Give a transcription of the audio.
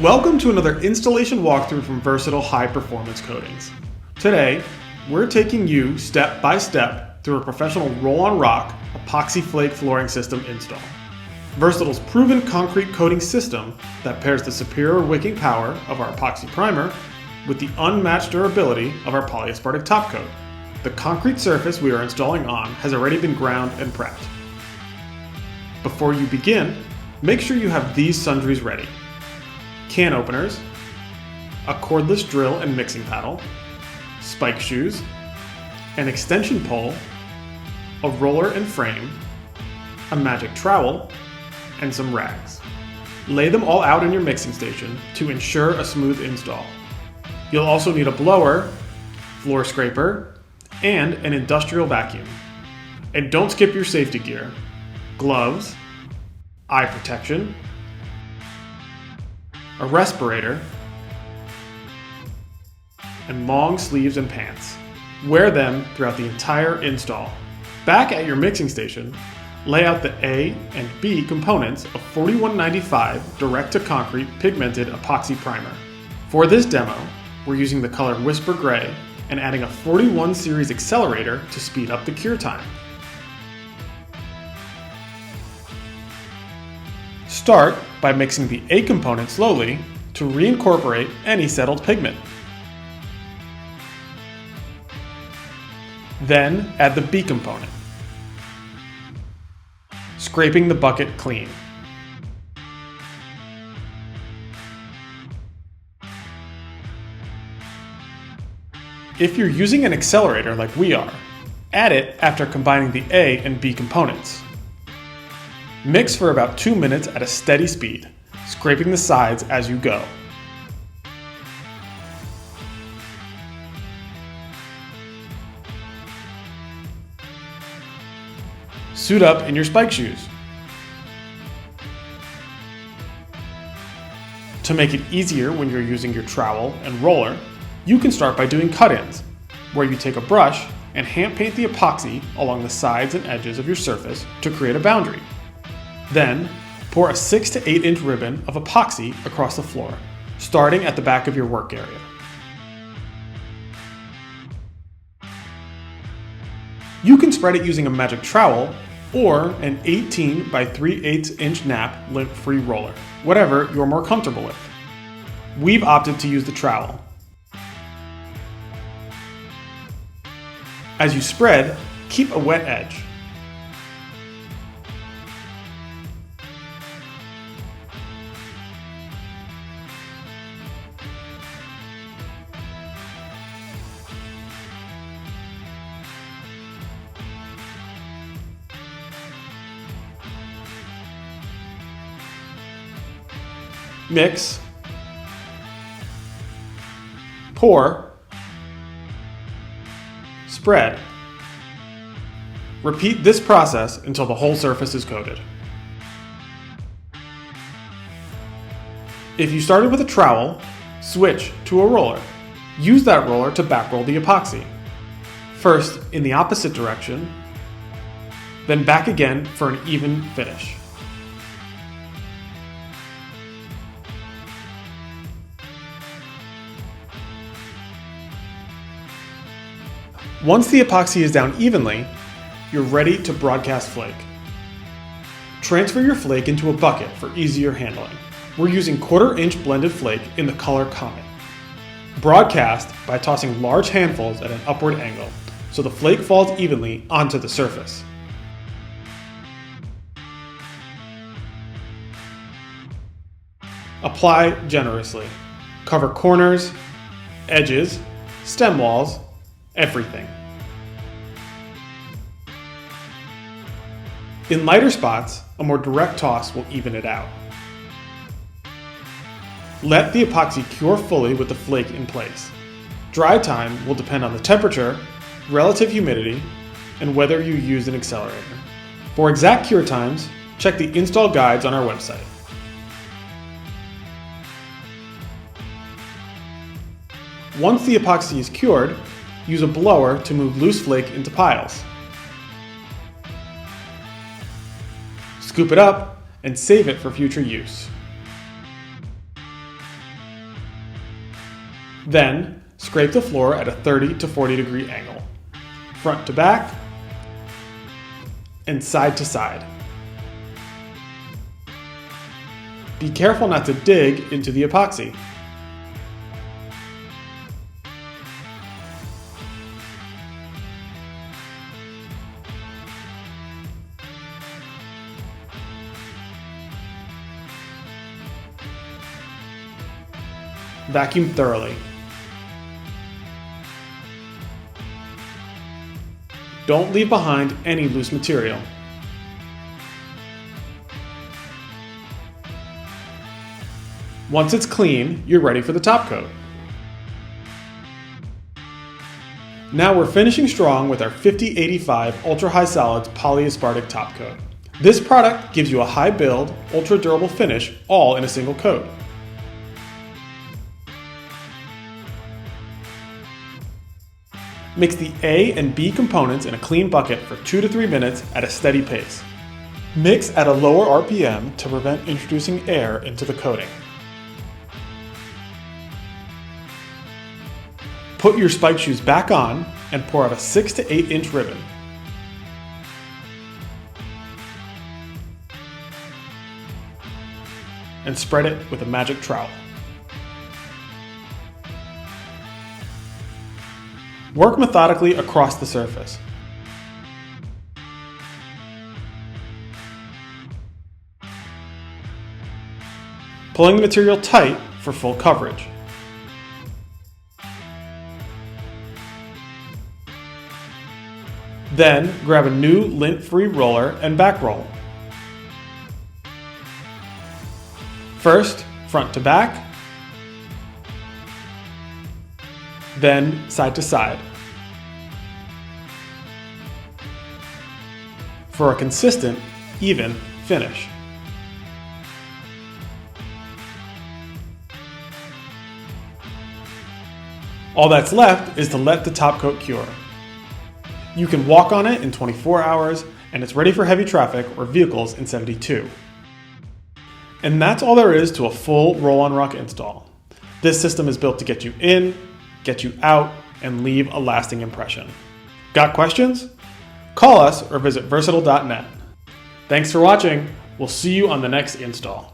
Welcome to another installation walkthrough from Versatile High Performance Coatings. Today, we're taking you step by step through a professional roll-on rock Epoxy Flake flooring system install. Versatile's proven concrete coating system that pairs the superior wicking power of our epoxy primer with the unmatched durability of our Polyaspartic Topcoat. The concrete surface we are installing on has already been ground and prepped. Before you begin, make sure you have these sundries ready: can openers, a cordless drill and mixing paddle, spike shoes, an extension pole, a roller and frame, a magic trowel, and some rags. Lay them all out in your mixing station to ensure a smooth install. You'll also need a blower, floor scraper, and an industrial vacuum. And don't skip your safety gear: gloves, eye protection, a respirator, and long sleeves and pants. Wear them throughout the entire install. Back at your mixing station, lay out the A and B components of 4195 direct-to-concrete pigmented epoxy primer. For this demo, we're using the color Whisper Gray and adding a 41 series accelerator to speed up the cure time. Start by mixing the A component slowly to reincorporate any settled pigment. Then add the B component, scraping the bucket clean. If you're using an accelerator like we are, add it after combining the A and B components. Mix for about 2 minutes at a steady speed, scraping the sides as you go. Suit up in your spike shoes. To make it easier when you're using your trowel and roller, you can start by doing cut-ins, where you take a brush and hand paint the epoxy along the sides and edges of your surface to create a boundary. Then, pour a 6 to 8 inch ribbon of epoxy across the floor, starting at the back of your work area. You can spread it using a magic trowel or an 18 by 3/8 inch nap lint-free roller, whatever you're more comfortable with. We've opted to use the trowel. As you spread, keep a wet edge. Mix, pour, spread. Repeat this process until the whole surface is coated. If you started with a trowel, switch to a roller. Use that roller to backroll the epoxy. First in the opposite direction, then back again for an even finish. Once the epoxy is down evenly, you're ready to broadcast flake. Transfer your flake into a bucket for easier handling. We're using 1/4 inch blended flake in the color Comet. Broadcast by tossing large handfuls at an upward angle, so the flake falls evenly onto the surface. Apply generously. Cover corners, edges, stem walls, everything. In lighter spots, a more direct toss will even it out. Let the epoxy cure fully with the flake in place. Dry time will depend on the temperature, relative humidity, and whether you use an accelerator. For exact cure times, check the install guides on our website. Once the epoxy is cured, use a blower to move loose flake into piles. Scoop it up and save it for future use. Then, scrape the floor at a 30 to 40 degree angle, front to back, and side to side. Be careful not to dig into the epoxy. Vacuum thoroughly. Don't leave behind any loose material. Once it's clean, you're ready for the top coat. Now we're finishing strong with our 5085 Ultra High Solids Polyaspartic top coat. This product gives you a high build, ultra durable finish all in a single coat. Mix the A and B components in a clean bucket for 2 to 3 minutes at a steady pace. Mix at a lower RPM to prevent introducing air into the coating. Put your spike shoes back on and pour out a 6 to 8 inch ribbon. And spread it with a magic trowel. Work methodically across the surface. Pulling the material tight for full coverage. Then grab a new lint-free roller and back roll. First, front to back, then side to side. For a consistent, even finish. All that's left is to let the top coat cure. You can walk on it in 24 hours and it's ready for heavy traffic or vehicles in 72. And that's all there is to a full roll-on rock install. This system is built to get you in, get you out, and leave a lasting impression. Got questions? Call us or visit versatile.net. Thanks for watching. We'll see you on the next install.